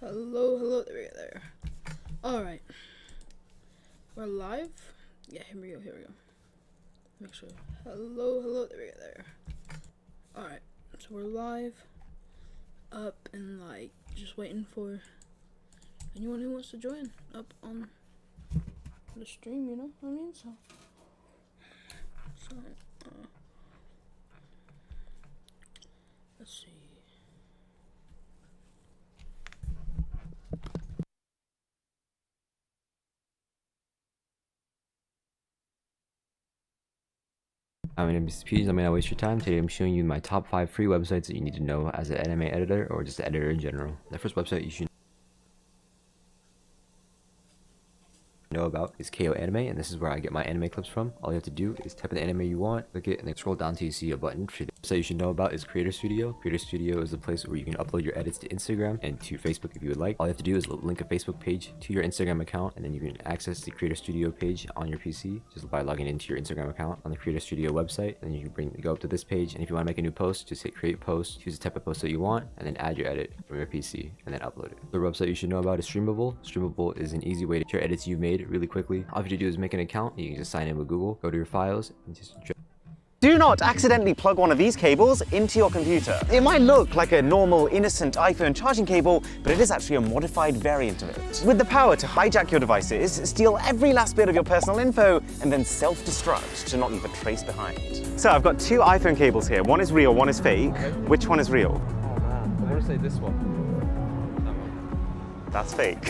Hello, there we go, there. Alright. We're live? Yeah, here we go. Make sure. Hello, there we go, there. Alright, so we're live. Up and like, just waiting for anyone who wants to join up on the stream, you know what I mean? So let's see. My name is Peach. I'm gonna waste your time. Today I'm showing you my top 5 free websites that you need to know as an anime editor or just an editor in general. The first website you should know about is KO Anime, and this is where I get my anime clips from. All you have to do is type in the anime you want, click it, and then scroll down till you see a button. The website you should know about is Creator Studio. Creator Studio is a place where you can upload your edits to Instagram and to Facebook if you would like. All you have to do is link a Facebook page to your Instagram account, and then you can access the Creator Studio page on your PC just by logging into your Instagram account on the Creator Studio website. And you can go up to this page, and if you want to make a new post, just hit create post, choose the type of post that you want, and then add your edit from your PC and then upload it. The website you should know about is Streamable. Streamable is an easy way to share edits you've made really quickly. All you have to do is make an account. You can just sign in with Google, go to your files, and just Do not accidentally plug one of these cables into your computer. It might look like a normal, innocent iPhone charging cable, but it is actually a modified variant of it. With the power to hijack your devices, steal every last bit of your personal info, and then self-destruct to not leave a trace behind. So I've got two iPhone cables here. One is real, one is fake. Which one is real? Oh man, I want to say this one. That one. That's fake.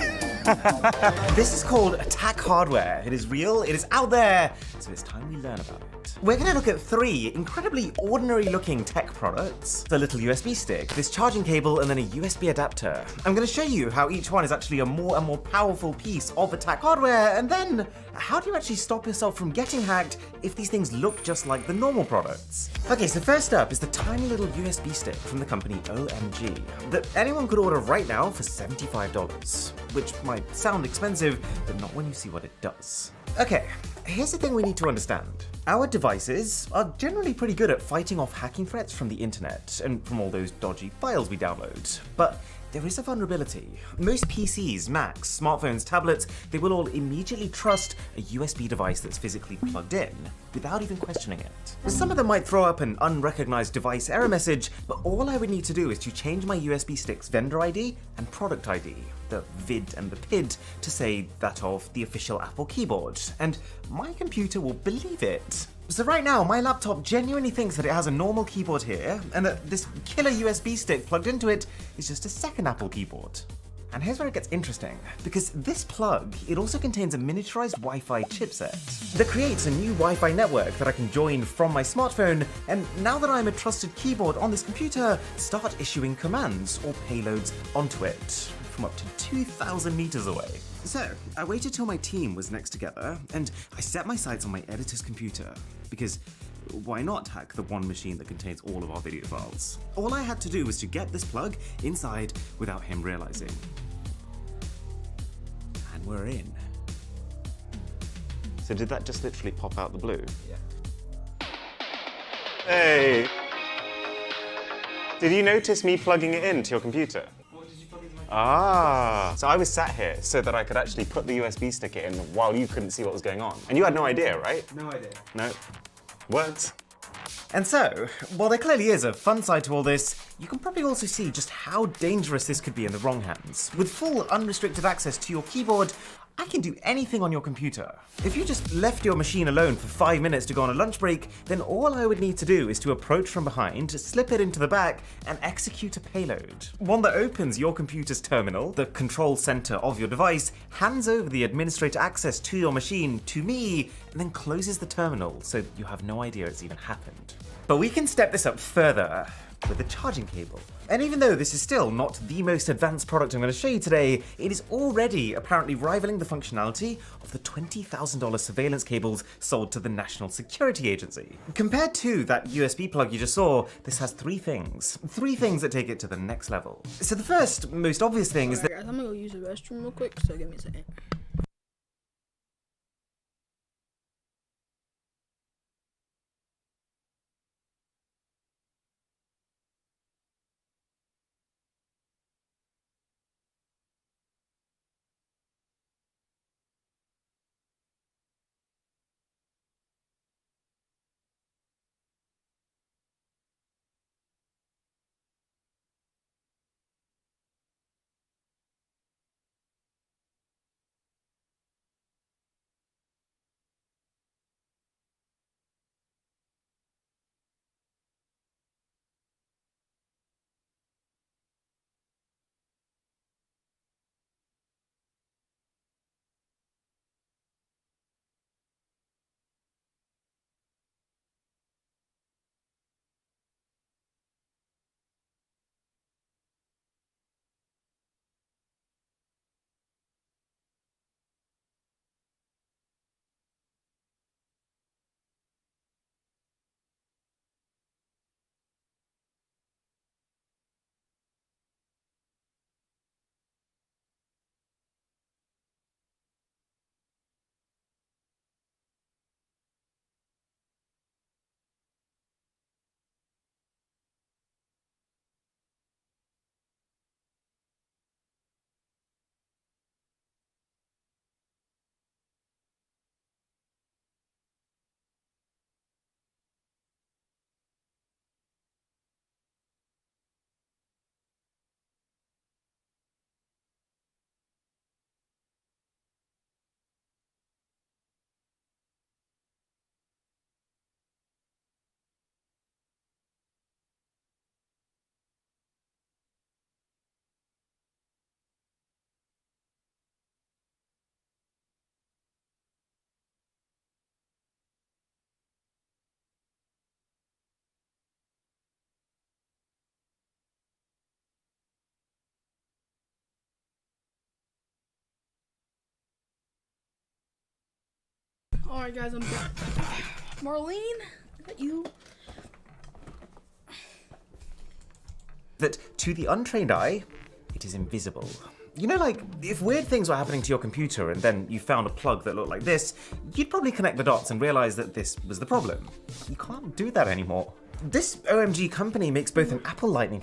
This is called Attack Hardware. It is real, it is out there, so it's time we learn about it. We're going to look at 3 incredibly ordinary looking tech products. The little USB stick, this charging cable, and then a USB adapter. I'm going to show you how each one is actually a more and more powerful piece of Attack Hardware, and then how do you actually stop yourself from getting hacked if these things look just like the normal products? Okay, so first up is the tiny little USB stick from the company OMG that anyone could order right now for $75, which might sound expensive, but not when you see what it does. Okay, here's the thing we need to understand. Our devices are generally pretty good at fighting off hacking threats from the internet and from all those dodgy files we download, but there is a vulnerability. Most PCs, Macs, smartphones, tablets, they will all immediately trust a USB device that's physically plugged in without even questioning it. Some of them might throw up an unrecognized device error message, but all I would need to do is to change my USB stick's vendor ID and product ID, the vid and the PID, to say that of the official Apple keyboard, and my computer will believe it. So right now, my laptop genuinely thinks that it has a normal keyboard here, and that this killer USB stick plugged into it is just a second Apple keyboard. And here's where it gets interesting, because this plug, it also contains a miniaturized Wi-Fi chipset that creates a new Wi-Fi network that I can join from my smartphone, and now that I'm a trusted keyboard on this computer, start issuing commands or payloads onto it from up to 2,000 meters away. So, I waited till my team was next together, and I set my sights on my editor's computer, because why not hack the one machine that contains all of our video files? All I had to do was to get this plug inside without him realizing. And we're in. So did that just literally pop out the blue? Yeah. Hey! Did you notice me plugging it into your computer? What did you plug into my Ah, so I was sat here so that I could actually put the USB stick in while you couldn't see what was going on. And you had no idea, right? No idea. No. Worked. And so, while there clearly is a fun side to all this, you can probably also see just how dangerous this could be in the wrong hands. With full unrestricted access to your keyboard, I can do anything on your computer. If you just left your machine alone for 5 minutes to go on a lunch break, then all I would need to do is to approach from behind, slip it into the back, and execute a payload. One that opens your computer's terminal, the control center of your device, hands over the administrator access to your machine to me, and then closes the terminal so you have no idea it's even happened. But we can step this up further with the charging cable. And even though this is still not the most advanced product I'm going to show you today, it is already apparently rivaling the functionality of the $20,000 surveillance cables sold to the National Security Agency. Compared to that USB plug you just saw, this has 3 things. 3 things that take it to the next level. So the first, most obvious thing is that— Alright guys, I'm gonna go use the restroom real quick, so give me a second. Alright guys, I'm back. Marlene, is that you? That to the untrained eye, it is invisible. You know, like, if weird things were happening to your computer and then you found a plug that looked like this, you'd probably connect the dots and realize that this was the problem. You can't do that anymore. This OMG company makes both an Apple Lightning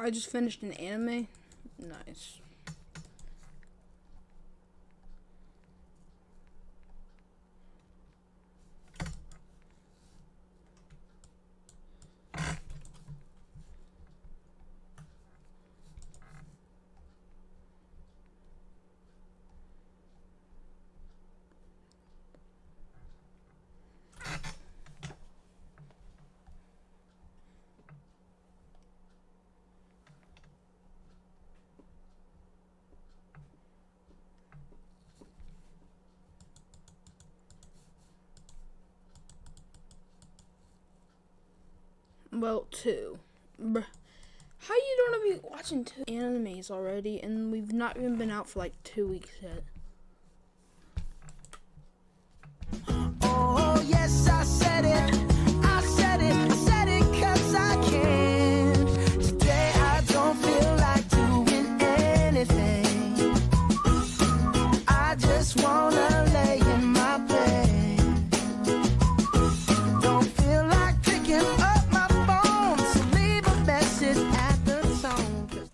I just finished an anime. Nice. Well, two. Bruh. How you don't be watching 2 animes already and we've not even been out for like 2 weeks yet? Oh, yes, I said it. I said it. I said it 'cause I can. Today I don't feel like doing anything. I just wanna lay in my bed. Don't feel like picking up my phone, so leave a message at the tone.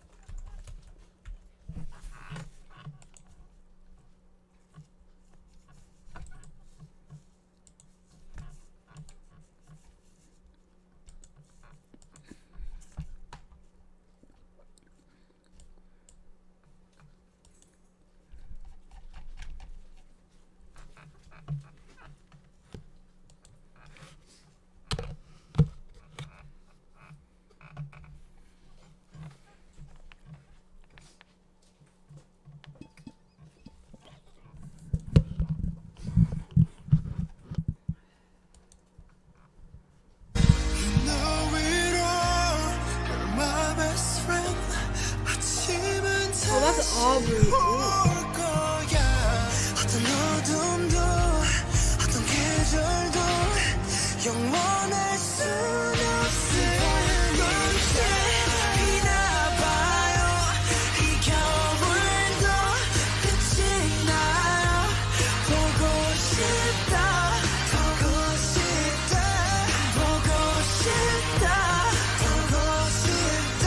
Oh, that's Aubrey. Ooh. 영원할 순 없을 이나 봐요. 이 겨울도 끝이 나요. 보고 싶다. 보고 싶다. 보고 싶다. 보고 싶다.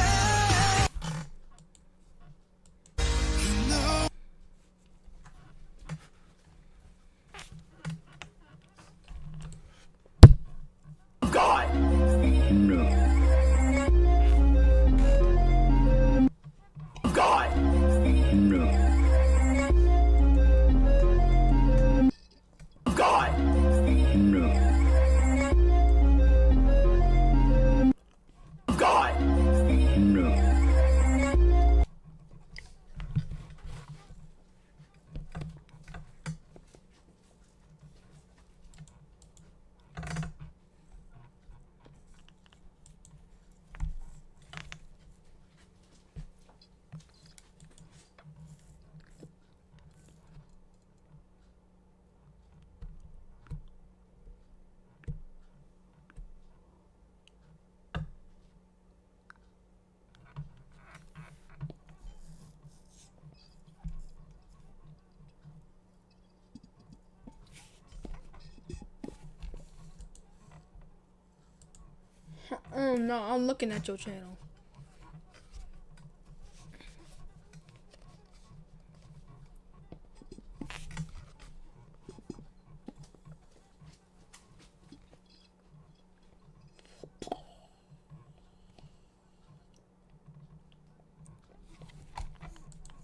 Oh no, I'm looking at your channel.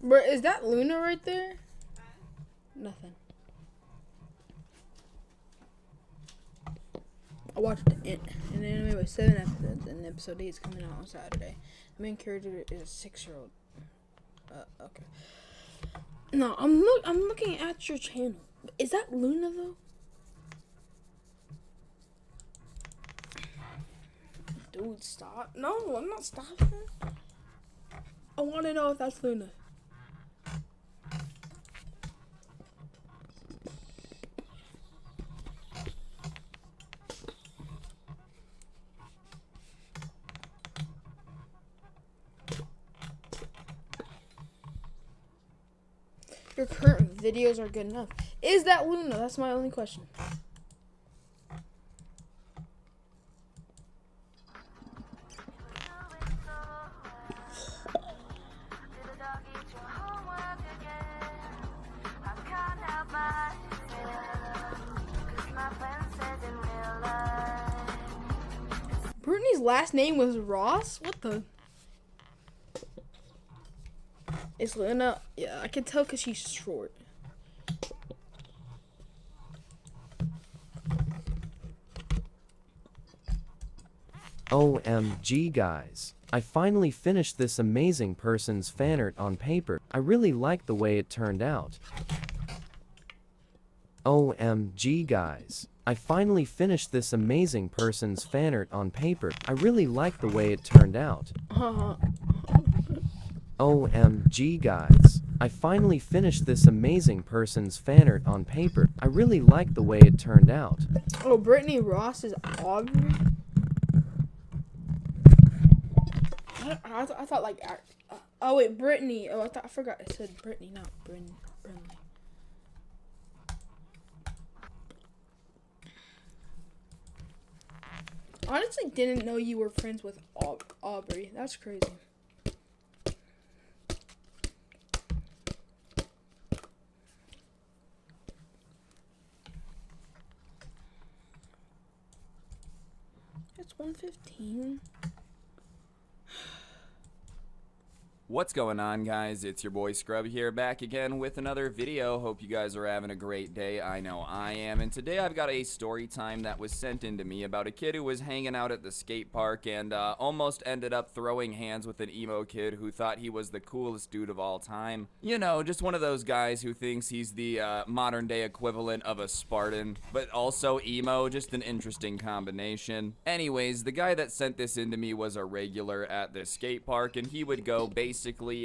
Bro, is that Luna right there? Nothing. I watched an anime with 7 episodes, and episode 8 is coming out on Saturday. The main character is a 6-year-old. Okay. No, I'm looking at your channel. Is that Luna though? Dude, stop. No, I'm not stopping. I want to know if that's Luna. Your current videos are good enough. Is that Luna? That's my only question. Brittany's last name was Ross? What the? It's Luna. Yeah, I can tell because she's short. OMG guys, I finally finished this amazing person's fan art on paper. I really like the way it turned out. OMG guys, I finally finished this amazing person's fan art on paper. I really like the way it turned out. OMG guys, I finally finished this amazing person's fan art on paper. I really like the way it turned out. Oh, Brittany Ross is Aubrey? I thought like, oh wait, Brittany. Oh, I forgot it said Brittany, not Brinley. Honestly, didn't know you were friends with Aubrey. That's crazy. It's 1:15. What's going on, guys? It's your boy Scrub here, back again with another video. Hope you guys are having a great day. I know I am. And today I've got a story time that was sent in to me about a kid who was hanging out at the skate park and almost ended up throwing hands with an emo kid who thought he was the coolest dude of all time. You know, just one of those guys who thinks he's the modern day equivalent of a Spartan, but also emo. Just an interesting combination. Anyways, the guy that sent this in to me was a regular at the skate park, and he would go basically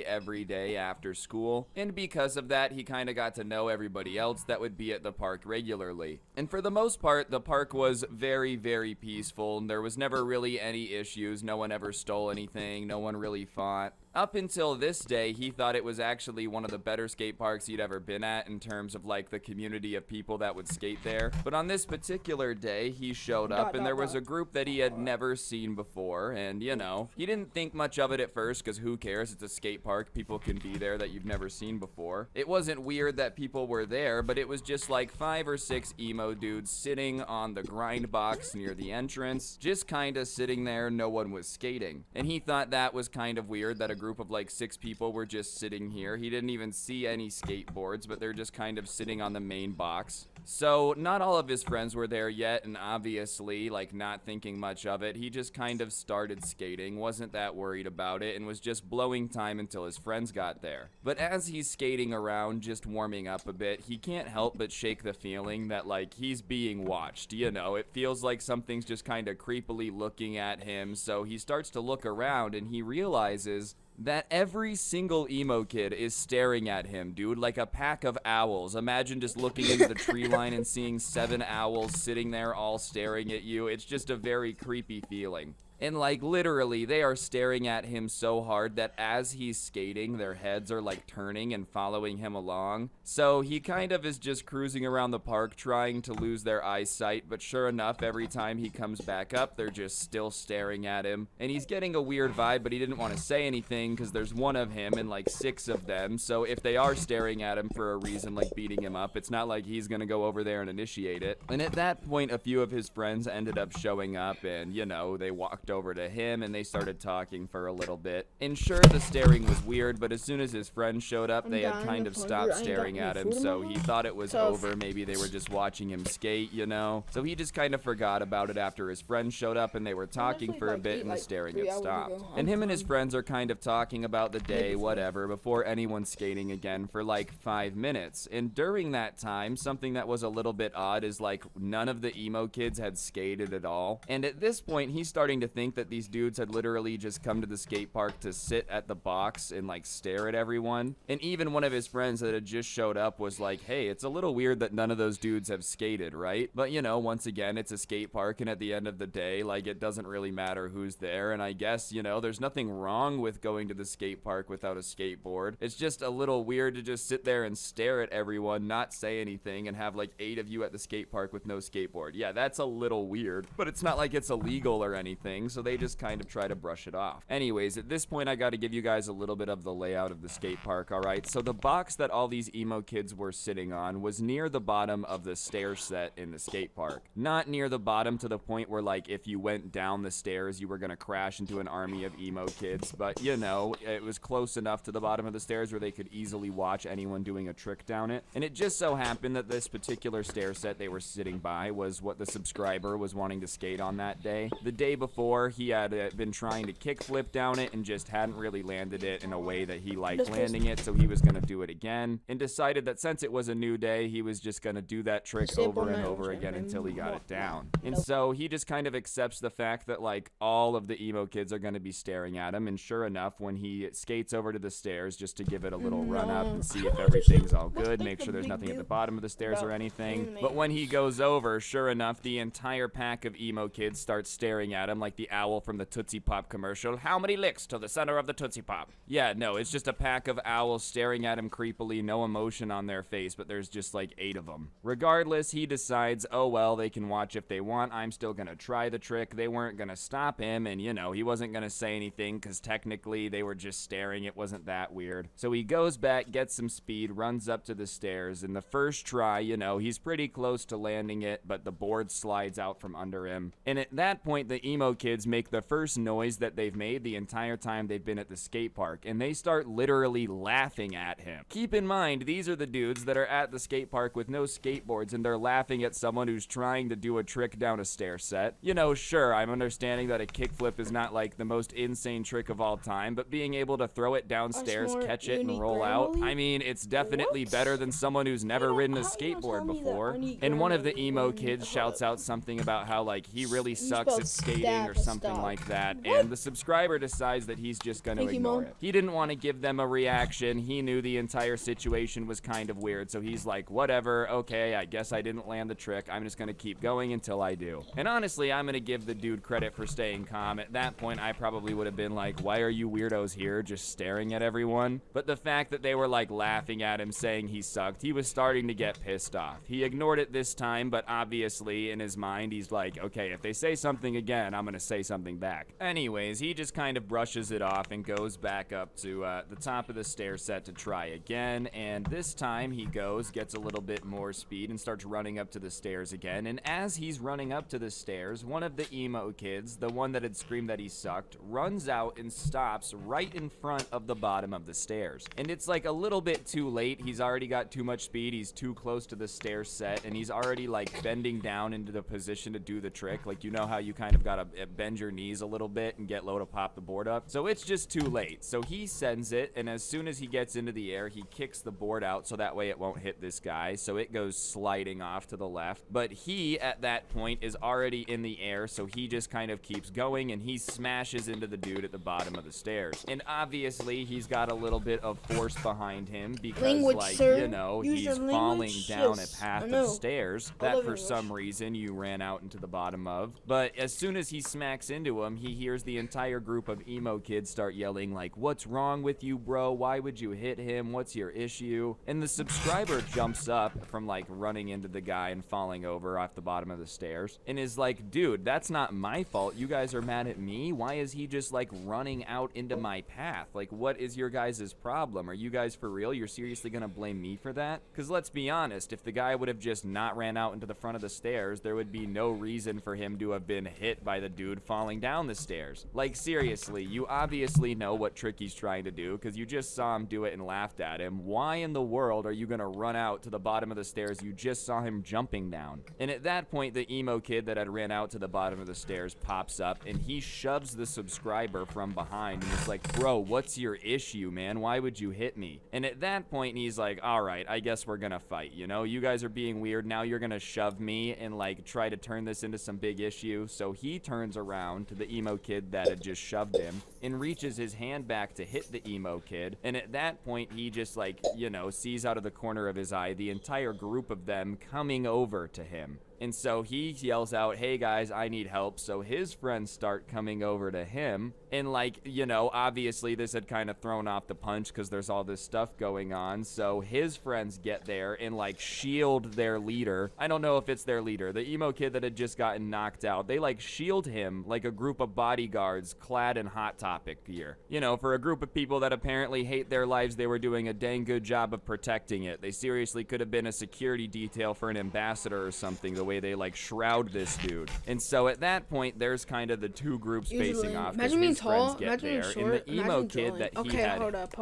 every day after school, and because of that he kind of got to know everybody else that would be at the park regularly. And for the most part, the park was very, very peaceful, and there was never really any issues. No one ever stole anything, no one really fought. Up until this day, he thought it was actually one of the better skate parks he'd ever been at in terms of like the community of people that would skate there. But on this particular day, he showed up and there was a group that he had never seen before, and you know, he didn't think much of it at first because who cares, it's a skate park, people can be there that you've never seen before. It wasn't weird that people were there, but it was just like 5 or 6 emo dudes sitting on the grind box near the entrance, just kind of sitting there, no one was skating. And he thought that was kind of weird that a group of like 6 people were just sitting here. He didn't even see any skateboards, but they're just kind of sitting on the main box. So not all of his friends were there yet, and obviously, like, not thinking much of it, he just kind of started skating, wasn't that worried about it, and was just blowing time until his friends got there. But as he's skating around, just warming up a bit, he can't help but shake the feeling that, like, he's being watched, you know? It feels like something's just kind of creepily looking at him, so he starts to look around, and he realizes that every single emo kid is staring at him, dude, like a pack of owls. Imagine just looking into the tree line and seeing 7 owls sitting there all staring at you. It's just a very creepy feeling. And like literally, they are staring at him so hard that as he's skating, their heads are like turning and following him along. So he kind of is just cruising around the park trying to lose their eyesight, but sure enough, every time he comes back up, they're just still staring at him. And he's getting a weird vibe, but he didn't want to say anything because there's one of him and like 6 of them. So if they are staring at him for a reason, like beating him up, it's not like he's gonna go over there and initiate it. And at that point, a few of his friends ended up showing up and, you know, they walked over to him, and they started talking for a little bit. And sure, the staring was weird, but as soon as his friends showed up, they had kind of stopped staring at him, so he thought it was over. Maybe they were just watching him skate, you know? So he just kind of forgot about it after his friends showed up, and they were talking for a bit, and the staring had stopped. And him and his friends are kind of talking about the day, whatever, before anyone skating again for like 5 minutes. And during that time, something that was a little bit odd is like none of the emo kids had skated at all. And at this point, he's starting to think that these dudes had literally just come to the skate park to sit at the box and like stare at everyone. And even one of his friends that had just showed up was like, hey, it's a little weird that none of those dudes have skated, right? But you know, once again, it's a skate park, and at the end of the day, like, it doesn't really matter who's there. And I guess, you know, there's nothing wrong with going to the skate park without a skateboard. It's just a little weird to just sit there and stare at everyone, not say anything, and have like 8 of you at the skate park with no skateboard. Yeah, that's a little weird, but it's not like it's illegal or anything, so they just kind of try to brush it off. Anyways, at this point, I got to give you guys a little bit of the layout of the skate park, alright? So the box that all these emo kids were sitting on was near the bottom of the stair set in the skate park. Not near the bottom to the point where, like, if you went down the stairs, you were gonna crash into an army of emo kids, but, you know, it was close enough to the bottom of the stairs where they could easily watch anyone doing a trick down it. And it just so happened that this particular stair set they were sitting by was what the subscriber was wanting to skate on that day. The day before, he had been trying to kickflip down it and just hadn't really landed it in a way that he liked landing it, so he was gonna do it again, and decided that since it was a new day, he was just gonna do that trick over and over again until he got it down. And so he just kind of accepts the fact that like all of the emo kids are gonna be staring at him, and sure enough, when he skates over to the stairs just to give it a little run up and see if everything's all good, make sure there's nothing at the bottom of the stairs or anything, but when he goes over, sure enough, the entire pack of emo kids starts staring at him like the owl from the Tootsie Pop commercial. How many licks to the center of the Tootsie Pop? Yeah, no, it's just a pack of owls staring at him creepily, no emotion on their face, but there's just like 8 of them. Regardless, he decides, oh well, they can watch if they want, I'm still gonna try the trick. They weren't gonna stop him, and you know, he wasn't gonna say anything because technically they were just staring, it wasn't that weird. So he goes back, gets some speed, runs up to the stairs, and the first try, you know, he's pretty close to landing it, but the board slides out from under him. And at that point, the emo kids make the first noise that they've made the entire time they've been at the skate park, and they start literally laughing at him. Keep in mind, these are the dudes that are at the skate park with no skateboards, and they're laughing at someone who's trying to do a trick down a stair set. You know, sure, I'm understanding that a kickflip is not like the most insane trick of all time, but being able to throw it downstairs, catch it, and roll out, I mean, it's definitely better than someone who's never ridden a skateboard before. And one of the emo kids shouts out something about how, like, he really sucks at skating or something like that, and the subscriber decides that he's just gonna ignore it. He didn't want to give them a reaction. He knew the entire situation was kind of weird, so he's like, whatever, okay, I guess I didn't land the trick. I'm just gonna keep going until I do. And honestly, I'm gonna give the dude credit for staying calm. At that point, I probably would have been like, why are you weirdos here just staring at everyone? But the fact that they were like laughing at him saying he sucked, he was starting to get pissed off. He ignored it this time, but obviously in his mind, he's like, okay, if they say something again, I'm gonna say something back. Anyways, he just kind of brushes it off and goes back up to the top of the stair set to try again, and this time he goes, gets a little bit more speed, and starts running up to the stairs again. And as he's running up to the stairs, one of the emo kids, the one that had screamed that he sucked, runs out and stops right in front of the bottom of the stairs. And it's like a little bit too late. He's already got too much speed, he's too close to the stair set, and he's already like bending down into the position to do the trick. Like, you know how you kind of gotta bend your knees a little bit and get low to pop the board up? So it's just too late. So he sends it, and as soon as he gets into the air, he kicks the board out so that way it won't hit this guy. So it goes sliding off to the left. But he, at that point, is already in the air, so he just kind of keeps going, and he smashes into the dude at the bottom of the stairs. And obviously, he's got a little bit of force behind him because, like, you know, he's falling down a path of stairs that for some reason you ran out into the bottom of. But as soon as he smacks into him, he hears the entire group of emo kids start yelling like, what's wrong with you, bro? Why would you hit him? What's your issue? And the subscriber jumps up from like running into the guy and falling over off the bottom of the stairs and is like, dude, that's not my fault. You guys are mad at me? Why is he just like running out into my path? Like, what is your guys' problem? Are you guys for real? You're seriously gonna blame me for that? Because let's be honest, if the guy would have just not ran out into the front of the stairs, there would be no reason for him to have been hit by the dude dude falling down the stairs. Like, seriously, you obviously know what trick he's trying to do because you just saw him do it and laughed at him. Why in the world are you gonna run out to the bottom of the stairs you just saw him jumping down? And at that point, the emo kid that had ran out to the bottom of the stairs pops up and he shoves the subscriber from behind and is like, bro, what's your issue, man? Why would you hit me? And at that point, he's like, all right, I guess we're gonna fight, you know? You guys are being weird. Now you're gonna shove me and like try to turn this into some big issue. So he turns around to the emo kid that had just shoved him and reaches his hand back to hit the emo kid. And at that point, he just like, you know, sees out of the corner of his eye the entire group of them coming over to him. And so he yells out, hey guys, I need help. So his friends start coming over to him. And like, you know, obviously this had kind of thrown off the punch because there's all this stuff going on. So his friends get there and like shield their leader. I don't know if it's their leader, the emo kid that had just gotten knocked out. They like shield him like a group of bodyguards clad in Hot Topic gear. You know, for a group of people that apparently hate their lives, they were doing a dang good job of protecting it. They seriously could have been a security detail for an ambassador or something, the way they like shroud this dude. And so at that point, there's kind of the two groups facing off. Imagine being his friends tall, get imagine being there, short, and the emo kid that he okay, had. hold up.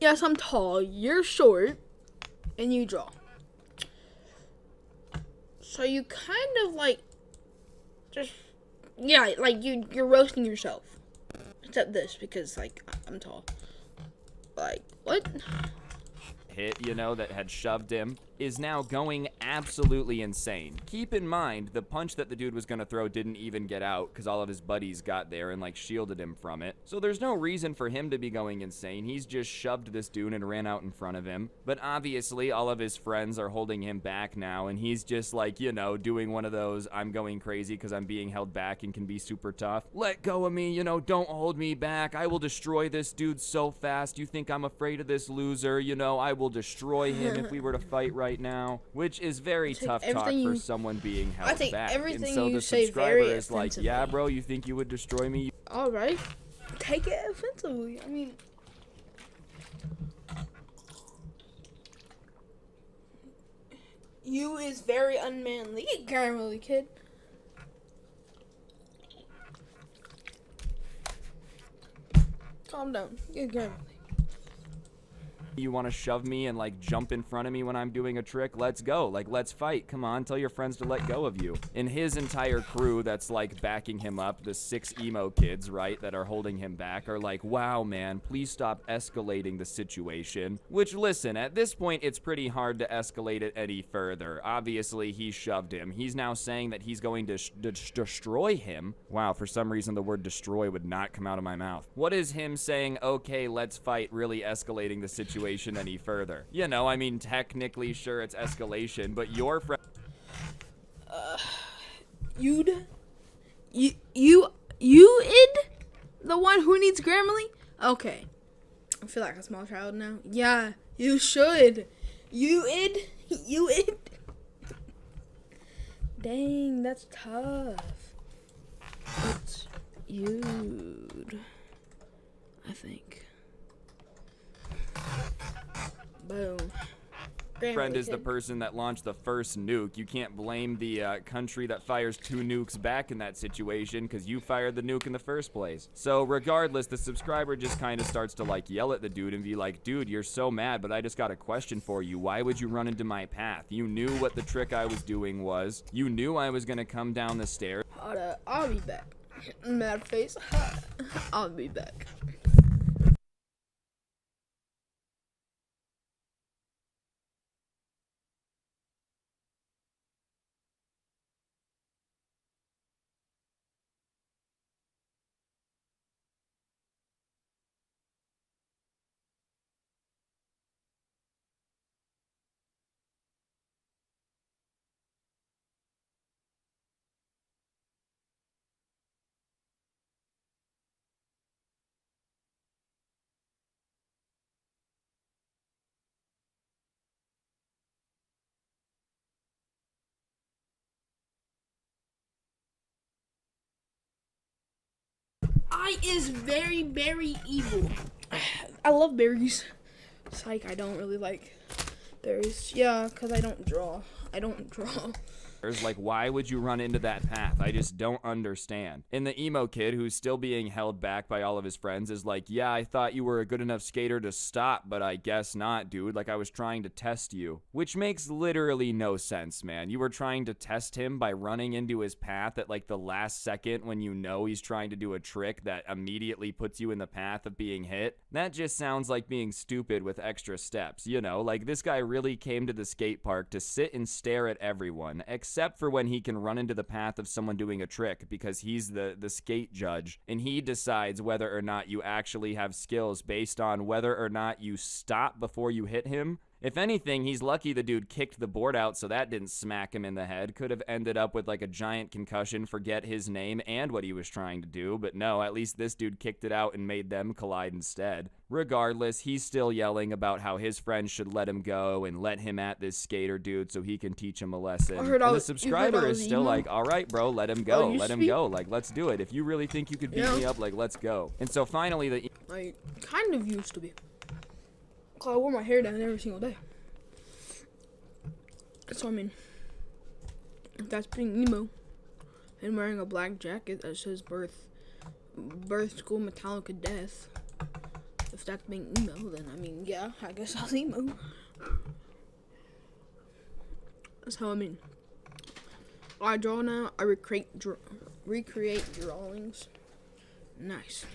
Yes, I'm tall, you're short, and you draw. So you kind of like, just, yeah, like you're roasting yourself. Except this, because like, I'm tall. Like, what? Hit, you know, that had shoved him, is now going absolutely insane. Keep in mind, the punch that the dude was gonna throw didn't even get out because all of his buddies got there and like shielded him from it. So there's no reason for him to be going insane. He's just shoved this dude and ran out in front of him. But obviously all of his friends are holding him back now, and he's just like, you know, doing one of those I'm going crazy because I'm being held back and can be super tough. Let go of me, you know, don't hold me back. I will destroy this dude so fast. You think I'm afraid of this loser? You know, I will destroy him if we were to fight right now, which is very tough talk for someone being held back. And so the subscriber is like, yeah, bro, you think you would destroy me? All right, take it offensively. I mean, you is very unmanly. Get Grammarly, kid. Calm down. Get Grammarly. You want to shove me and like jump in front of me when I'm doing a trick? Let's go. Like, let's fight. Come on, tell your friends to let go of you. And his entire crew that's like backing him up, the 6 emo kids, right, that are holding him back, are like, wow, man, please stop escalating the situation. Which, listen, at this point, it's pretty hard to escalate it any further. Obviously, he shoved him. He's now saying that he's going to destroy him. Wow, for some reason, the word destroy would not come out of my mouth. What is him saying, okay, let's fight, really escalating the situation any further? You know, I mean, technically, sure, it's escalation, but your friend... You'd the one who needs Grammarly? Okay. I feel like a small child now. Yeah, you should. You id. Dang, that's tough. It's you'd, I think. Boom. Friend is the person that launched the first nuke. You can't blame the country that fires 2 nukes back in that situation because you fired the nuke in the first place. So regardless, the subscriber just kind of starts to like yell at the dude and be like, dude, you're so mad, but I just got a question for you. Why would you run into my path? You knew what the trick I was doing was. You knew I was gonna come down the stairs. I'll be back. Mad face. I'll be back. I is very, very evil. I love berries. Psych, I don't really like Yeah, because I don't draw. I don't draw. Like, why would you run into that path? I just don't understand. And the emo kid, who's still being held back by all of his friends, is like, yeah, I thought you were a good enough skater to stop, but I guess not, dude. Like, I was trying to test you. Which makes literally no sense, man. You were trying to test him by running into his path at, like, the last second when you know he's trying to do a trick that immediately puts you in the path of being hit. That just sounds like being stupid with extra steps, you know? Like, this guy really came to the skate park to sit and stare at everyone, except for when he can run into the path of someone doing a trick, because he's the skate judge, and he decides whether or not you actually have skills based on whether or not you stop before you hit him. If anything, he's lucky the dude kicked the board out so that didn't smack him in the head. Could have ended up with like a giant concussion, forget his name and what he was trying to do, but no, at least this dude kicked it out and made them collide instead. Regardless, he's still yelling about how his friends should let him go and let him at this skater dude so he can teach him a lesson. And the subscriber is still like, all right, bro, let him go, let him go. Like, let's do it. If you really think you could beat me up, like, let's go. And so finally, I kind of used to be. I wore my hair down every single day. So, I mean, if that's being emo and wearing a black jacket that says birth school Metallica death, if that's being emo, then I mean, yeah, I guess I was emo. That's how I mean. I draw now. I recreate drawings. Nice.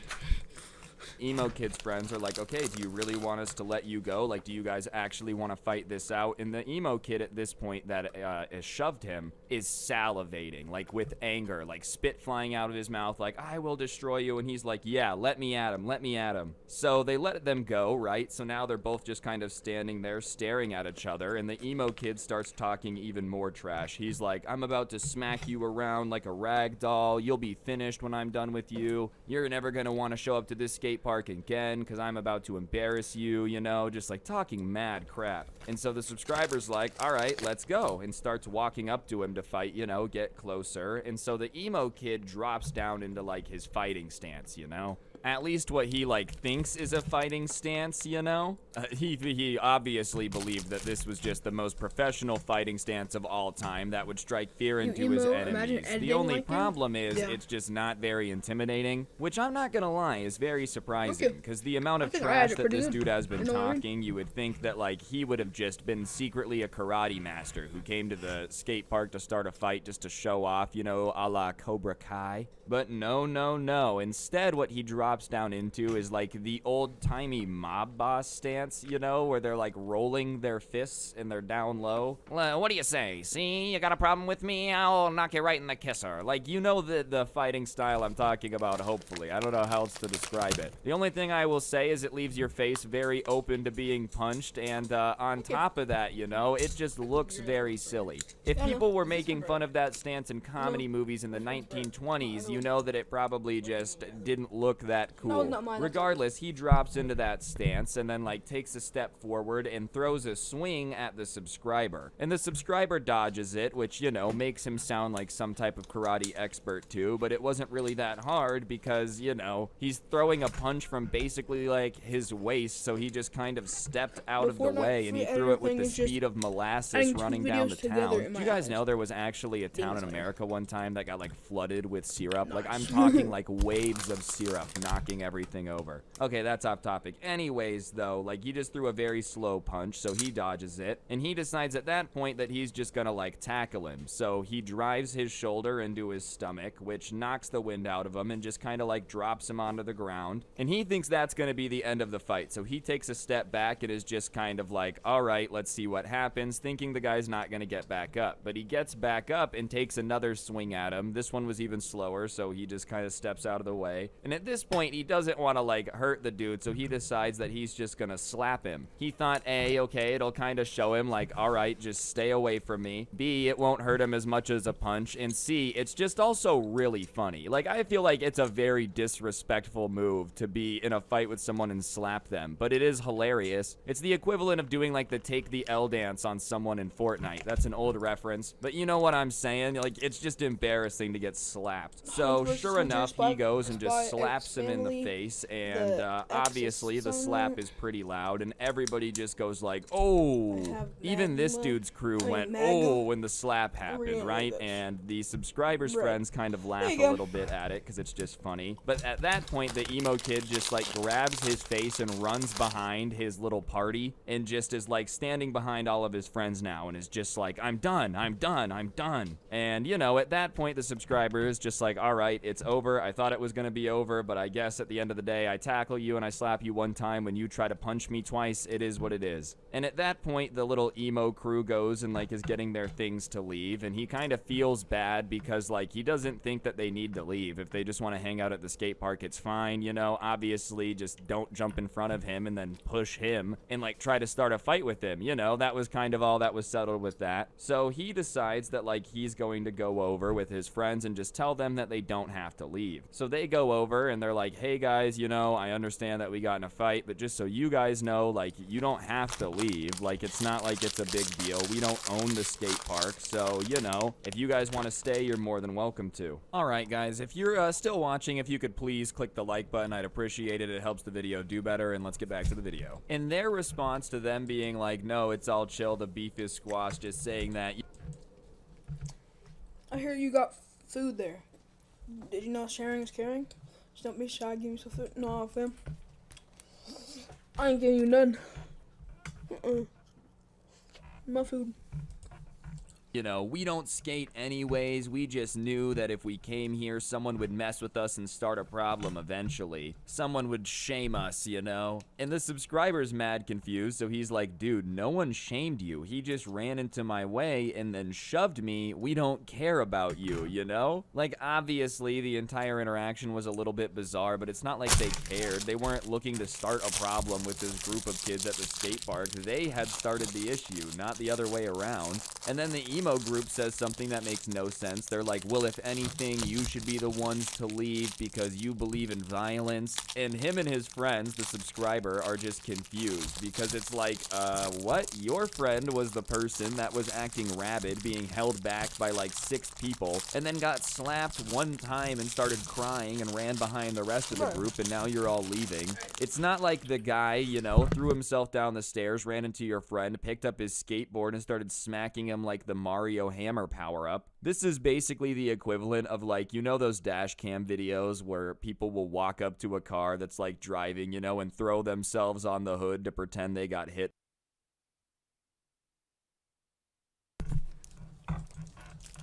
emo kid's friends are like, okay, do you really want us to let you go? Like, do you guys actually want to fight this out? And the emo kid at this point that has shoved him is salivating, like with anger, like spit flying out of his mouth, like, I will destroy you. And he's like, yeah, let me at him, let me at him. So they let them go, right? So now they're both just kind of standing there staring at each other, and the emo kid starts talking even more trash. He's like, I'm about to smack you around like a rag doll. You'll be finished when I'm done with you. You're never gonna want to show up to this skate park again because I'm about to embarrass you, you know, just like talking mad crap. And so the subscriber's like, all right, let's go, and starts walking up to him to fight, you know, get closer. And so the emo kid drops down into like his fighting stance, you know. At least what he, like, thinks is a fighting stance, you know? He obviously believed that this was just the most professional fighting stance of all time that would strike fear into his enemies. The only problem is it's just not very intimidating, which I'm not gonna lie is very surprising, because the amount of trash that this dude has been talking, you would think that, like, he would have just been secretly a karate master who came to the skate park to start a fight just to show off, you know, a la Cobra Kai. But no, no, no. Instead, what he drops down into is like the old-timey mob boss stance, you know, where they're like rolling their fists and they're down low. What do you say? See, you got a problem with me? I'll knock you right in the kisser. Like, you know the fighting style I'm talking about, hopefully. I don't know how else to describe it. The only thing I will say is it leaves your face very open to being punched, and on top of that, you know, it just looks very silly. If people were making fun of that stance in comedy movies in the 1920s, you know that it probably just didn't look that cool. Regardless, he drops into that stance and then like takes a step forward and throws a swing at the subscriber. And the subscriber dodges it, which, you know, makes him sound like some type of karate expert too, but it wasn't really that hard because, you know, he's throwing a punch from basically like his waist, so he just kind of stepped out of the way and he threw it with the speed of molasses running down the town. Do you guys know there was actually a town in America one time that got like flooded with syrup? Like, I'm talking like waves of syrup knocking everything over. Okay, that's off topic. Anyways, though, like, he just threw a very slow punch, so he dodges it, and he decides at that point that he's just gonna like tackle him. So he drives his shoulder into his stomach, which knocks the wind out of him and just kind of like drops him onto the ground. And he thinks that's gonna be the end of the fight, so he takes a step back and is just kind of like, all right, let's see what happens, thinking the guy's not gonna get back up. But he gets back up and takes another swing at him. This one was even slower, so he just kind of steps out of the way. And at this point, he doesn't want to like hurt the dude, so he decides that he's just gonna slap him. He thought, A, okay, it'll kind of show him like, all right, just stay away from me. B, it won't hurt him as much as a punch. And C, it's just also really funny. Like, I feel like it's a very disrespectful move to be in a fight with someone and slap them, but it is hilarious. It's the equivalent of doing like the take the L dance on someone in Fortnite. That's an old reference, but you know what I'm saying? Like, it's just embarrassing to get slapped. So sure enough, he goes and just slaps him him in the family, face, and the obviously the Exorcist slap song. is pretty loud, and everybody just goes like, oh. have Even this Magma- dude's crew I mean, went, Magma. oh, when the slap We're happened, gonna right? do this. And the subscribers' Right. friends kind of laugh you a go. little bit at it because it's just funny. But at that point, the emo kid just like grabs his face and runs behind his little party and just is like standing behind all of his friends now and is just like, I'm done, I'm done, I'm done. And you know, at that point, the subscriber is just like, all right, it's over. I thought it was going to be over, but I guess at the end of the day, I tackle you and I slap you one time. When you try to punch me twice, it is what it is. And at that point, the little emo crew goes and like is getting their things to leave, and he kind of feels bad because like he doesn't think that they need to leave. If they just want to hang out at the skate park, it's fine, you know. Obviously, just don't jump in front of him and then push him and like try to start a fight with him, you know. That was kind of all that was settled with that. So he decides that like he's going to go over with his friends and just tell them that they don't have to leave. So they go over and they're like, hey guys, you know, I understand that we got in a fight, but just so you guys know, like, you don't have to leave. Like, it's not like it's a big deal. We don't own the skate park, so, you know, if you guys want to stay, you're more than welcome to. Alright guys, if you're still watching, if you could please click the like button, I'd appreciate it. It helps the video do better, and let's get back to the video. In their response to them being like, no, it's all chill, the beef is squashed, just saying that... I hear you got food there. Did you know sharing is caring? Just don't be shy. Give me some food. No, fam. I ain't giving you none. My food. You know, we don't skate anyways. We just knew that if we came here, someone would mess with us and start a problem eventually. Someone would shame us, you know? And the subscriber's mad confused, so he's like, dude, no one shamed you. He just ran into my way and then shoved me. We don't care about you, you know? Like, obviously, the entire interaction was a little bit bizarre, but it's not like they cared. They weren't looking to start a problem with this group of kids at the skate park. They had started the issue, not the other way around. And then the emo group says something that makes no sense. They're like, well, if anything, you should be the ones to leave because you believe in violence. And him and his friends, the subscriber, are just confused because it's like, what? Your friend was the person that was acting rabid, being held back by like 6 people, and then got slapped one time and started crying and ran behind the rest of the group, and now you're all leaving. It's not like the guy, you know, threw himself down the stairs, ran into your friend, picked up his skateboard, and started smacking him like the Mario hammer power-up. This is basically the equivalent of like, you know those dash cam videos where people will walk up to a car that's like driving, you know, and throw themselves on the hood to pretend they got hit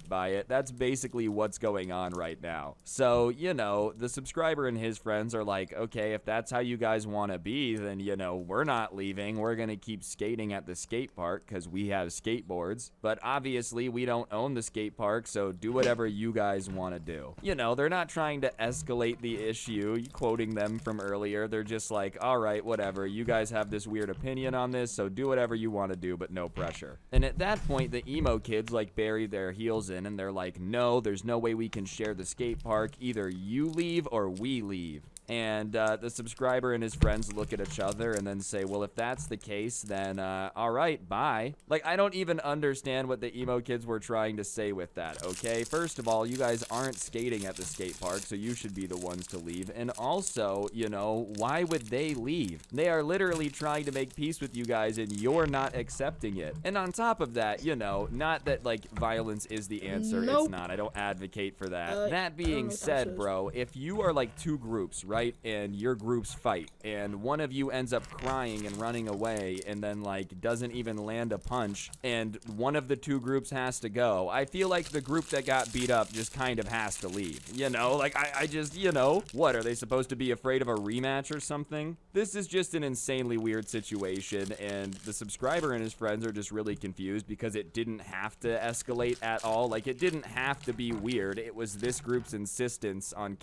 by it. That's basically what's going on right now. So, you know, the subscriber and his friends are like, okay, if that's how you guys want to be, then, you know, we're not leaving. We're going to keep skating at the skate park because we have skateboards. But obviously, we don't own the skate park, so do whatever you guys want to do. You know, they're not trying to escalate the issue, quoting them from earlier. They're just like, all right, whatever. You guys have this weird opinion on this, so do whatever you want to do, but no pressure. And at that point, the emo kids, like, bury their heels in, and they're like, no, there's no way we can share the skate park. Either you leave or we leave. And the subscriber and his friends look at each other and then say, well, if that's the case, then all right, bye. Like, I don't even understand what the emo kids were trying to say with that, okay? First of all, you guys aren't skating at the skate park, so you should be the ones to leave. And also, you know, why would they leave? They are literally trying to make peace with you guys, and you're not accepting it. And on top of that, you know, not that, like, violence is the answer. Nope. It's not. I don't advocate for that. That I don't know being what that said, says. bro, if you are, like, 2 groups, right, and your groups fight, and one of you ends up crying and running away, and then, like, doesn't even land a punch, and one of the 2 groups has to go, I feel like the group that got beat up just kind of has to leave, you know? Like, I just, you know, what, are they supposed to be afraid of a rematch or something? This is just an insanely weird situation, and the subscriber and his friends are just really confused because it didn't have to escalate at all. Like, it didn't have to be weird. It was this group's insistence on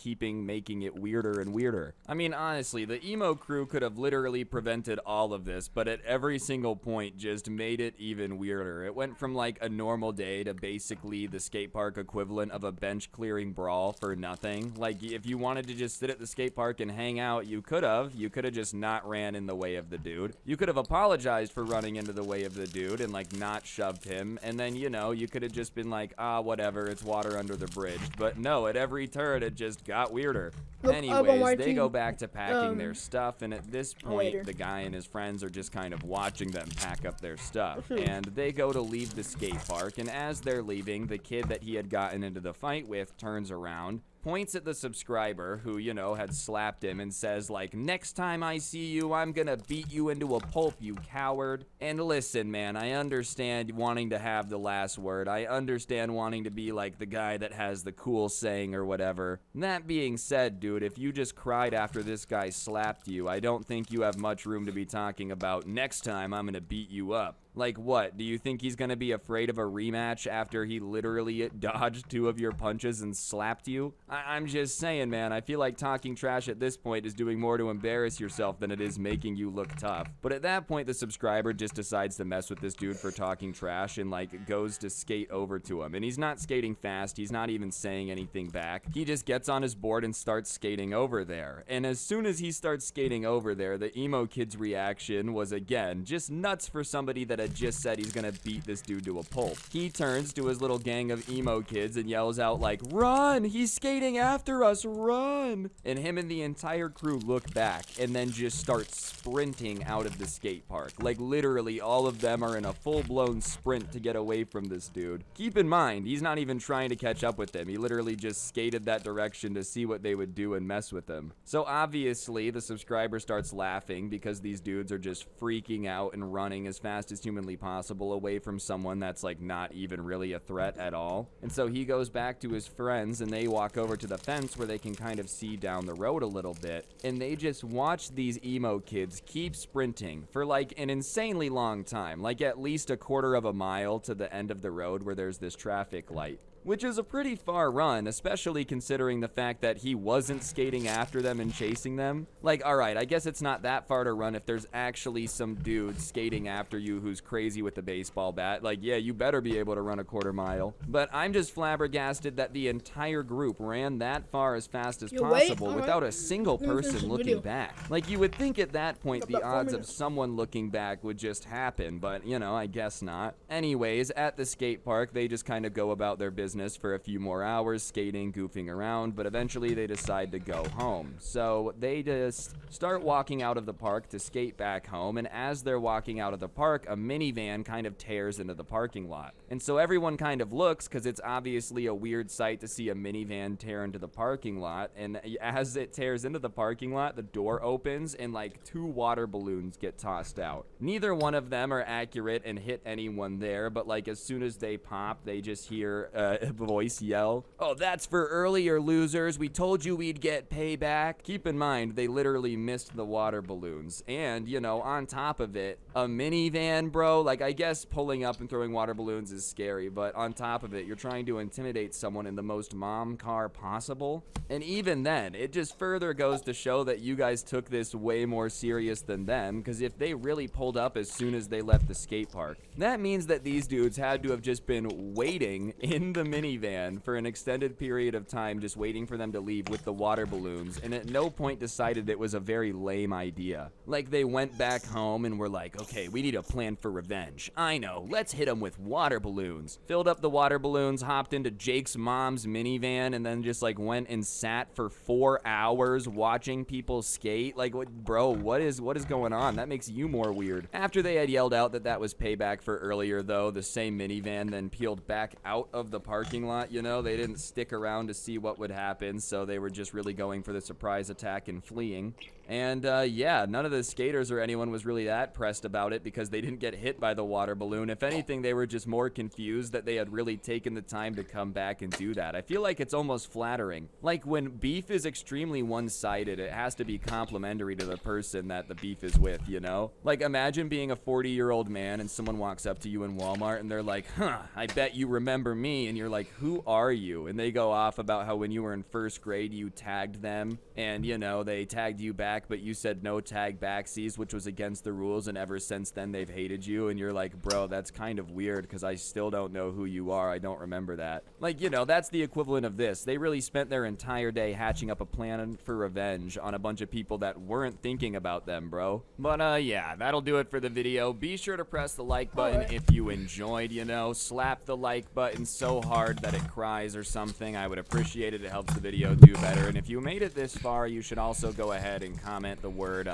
making it weirder and weirder. I mean, honestly, the emo crew could have literally prevented all of this, but at every single point just made it even weirder. It went from like a normal day to basically the skate park equivalent of a bench clearing brawl for nothing. Like, if you wanted to just sit at the skate park and hang out, you could have. You could have just not ran in the way of the dude. You could have apologized for running into the way of the dude and like not shoved him. And then, you know, you could have just been like, ah, whatever, it's water under the bridge. But no, at every turn, it just got weirder. Look, I have on Anyways, writing, go back to packing their stuff, and at this point, later. the guy and his friends are just kind of watching them pack up their stuff. Mhm. And they go to leave the skate park, and as they're leaving, the kid that he had gotten into the fight with turns around, points at the subscriber who, you know, had slapped him and says, like, next time I see you, I'm gonna beat you into a pulp, you coward. And listen, man, I understand wanting to have the last word. I understand wanting to be like the guy that has the cool saying or whatever. That being said, dude, if you just cried after this guy slapped you, I don't think you have much room to be talking about next time I'm gonna beat you up. Like what? Do you think he's gonna be afraid of a rematch after he literally dodged 2 of your punches and slapped you? I'm just saying, man, I feel like talking trash at this point is doing more to embarrass yourself than it is making you look tough. But at that point, the subscriber just decides to mess with this dude for talking trash and like goes to skate over to him. And he's not skating fast, he's not even saying anything back. He just gets on his board and starts skating over there. And as soon as he starts skating over there, the emo kid's reaction was, again, just nuts for somebody that had just said he's gonna beat this dude to a pulp. He turns to his little gang of emo kids and yells out like, "Run! He's skating after us, run!" And him and the entire crew look back and then just start sprinting out of the skate park. Like literally all of them are in a full-blown sprint to get away from this dude. Keep in mind, he's not even trying to catch up with them. He literally just skated that direction to see what they would do and mess with him. So obviously the subscriber starts laughing because these dudes are just freaking out and running as fast as humanly possible away from someone that's like not even really a threat at all. And so he goes back to his friends and they walk over to the fence where they can kind of see down the road a little bit, and they just watch these emo kids keep sprinting for like an insanely long time, like at least a quarter of a mile to the end of the road where there's this traffic light. Which is a pretty far run, especially considering the fact that he wasn't skating after them and chasing them. Like, alright, I guess it's not that far to run if there's actually some dude skating after you who's crazy with a baseball bat. Like, yeah, you better be able to run a quarter mile. But I'm just flabbergasted that the entire group ran that far as fast as possible alright. without a single Let me finish person this looking video. back. Like, you would think at that point the About 4 odds of minutes. someone looking back would just happen, but, you know, I guess not. Anyways, at the skate park, they just kind of go about their business for a few more hours, skating, goofing around, but eventually they decide to go home. So they just start walking out of the park to skate back home, and as they're walking out of the park, a minivan kind of tears into the parking lot. And so everyone kind of looks, because it's obviously a weird sight to see a minivan tear into the parking lot, and as it tears into the parking lot, the door opens, and like 2 water balloons get tossed out. Neither one of them are accurate and hit anyone there, but like as soon as they pop, they just hear a voice yell, "Oh, that's for earlier, losers. We told you we'd get payback." Keep in mind, they literally missed the water balloons. And, you know, on top of it, a minivan, bro. Like, I guess pulling up and throwing water balloons is scary, but on top of it, you're trying to intimidate someone in the most mom car possible. And even then, it just further goes to show that you guys took this way more serious than them, because if they really pulled up as soon as they left the skate park, that means that these dudes had to have just been waiting in the minivan for an extended period of time, just waiting for them to leave with the water balloons, and at no point decided it was a very lame idea. Like, they went back home and were like, okay, we need a plan for revenge. I know, let's hit them with water balloons. Filled up the water balloons, hopped into Jake's mom's minivan, and then just like went and sat for 4 hours watching people skate. Like, what, bro, what is going on? That makes you more weird. After they had yelled out that that was payback for earlier, though, the same minivan then peeled back out of the parking lot. You know, they didn't stick around to see what would happen, so they were just really going for the surprise attack and fleeing. And yeah, none of the skaters or anyone was really that pressed about it because they didn't get hit by the water balloon. If anything, they were just more confused that they had really taken the time to come back and do that. I feel like it's almost flattering. Like, when beef is extremely one-sided, it has to be complimentary to the person that the beef is with, you know? Like, imagine being a 40-year-old man and someone walks up to you in Walmart and they're like, "Huh, I bet you remember me." And you're like, "Who are you?" And they go off about how when you were in first grade, you tagged them and, you know, they tagged you back, but you said no tag backsies, which was against the rules, and ever since then they've hated you. And you're like, bro, that's kind of weird because I still don't know who you are. I don't remember that. Like, you know, that's the equivalent of this. They really spent their entire day hatching up a plan for revenge on a bunch of people that weren't thinking about them, bro. But yeah, that'll do it for the video. Be sure to press the like button if you enjoyed, you know. Slap the like button so hard hard that it cries or something, I would appreciate it. It helps the video do better. And if you made it this far, you should also go ahead and comment the word, 今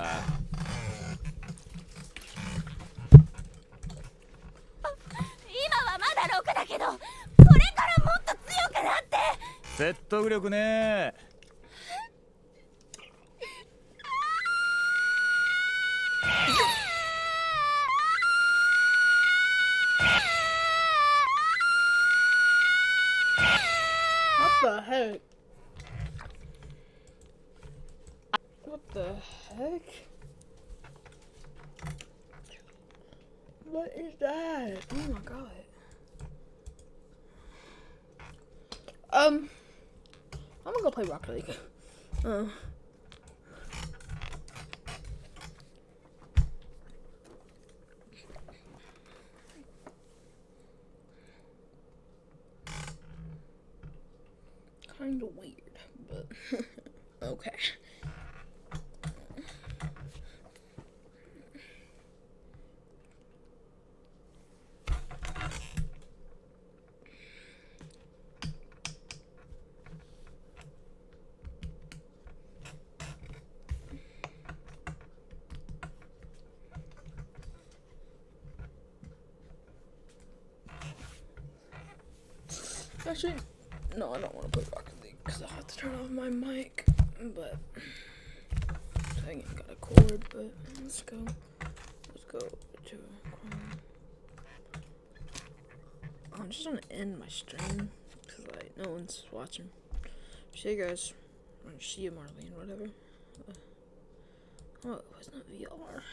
はまだ6だけど、これからもっと強くなって。説得力ね。 What the heck? What the heck? What is that? Oh my god. I'm gonna go play Rocket League. Kind of weird, but okay. Actually, no, I don't want to play Rocket League because I have to turn off my mic. But I ain't got a cord. But let's go. Let's go to Chrome. I'm just gonna end my stream because like no one's watching. See you guys. Or see you, Marlene. Whatever. Oh, it was not VR.